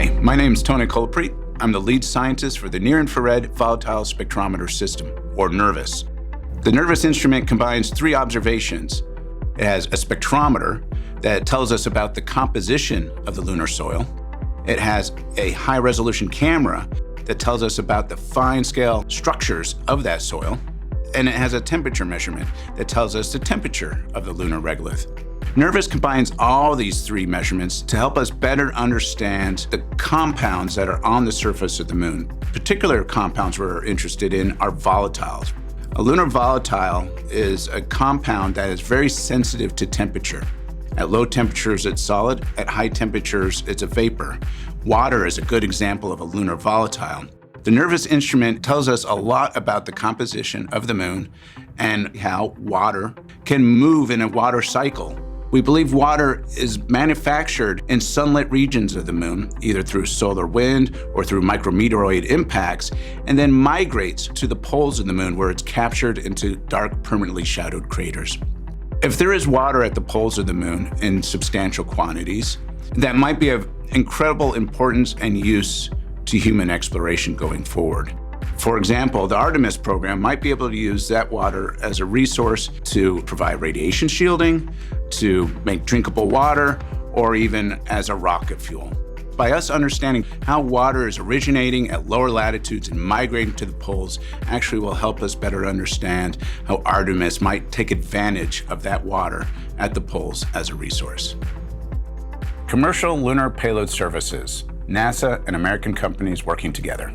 Hi, my name is Tony Colpreet. I'm the lead scientist for the Near-Infrared Volatile Spectrometer System, or NIRVSS. The NIRVSS instrument combines three observations. It has a spectrometer that tells us about the composition of the lunar soil. It has a high-resolution camera that tells us about the fine-scale structures of that soil. And it has a temperature measurement that tells us the temperature of the lunar regolith. NIRVSS combines all these three measurements to help us better understand the compounds that are on the surface of the moon. Particular compounds we're interested in are volatiles. A lunar volatile is a compound that is very sensitive to temperature. At low temperatures, it's solid. At high temperatures, it's a vapor. Water is a good example of a lunar volatile. The NIRVSS instrument tells us a lot about the composition of the moon and how water can move in a water cycle. We believe water is manufactured in sunlit regions of the moon, either through solar wind or through micrometeoroid impacts, and then migrates to the poles of the moon where it's captured into dark, permanently shadowed craters. If there is water at the poles of the moon in substantial quantities, that might be of incredible importance and use to human exploration going forward. For example, the Artemis program might be able to use that water as a resource to provide radiation shielding, to make drinkable water, or even as a rocket fuel. By us understanding how water is originating at lower latitudes and migrating to the poles actually will help us better understand how Artemis might take advantage of that water at the poles as a resource. Commercial Lunar Payload Services, NASA and American companies working together.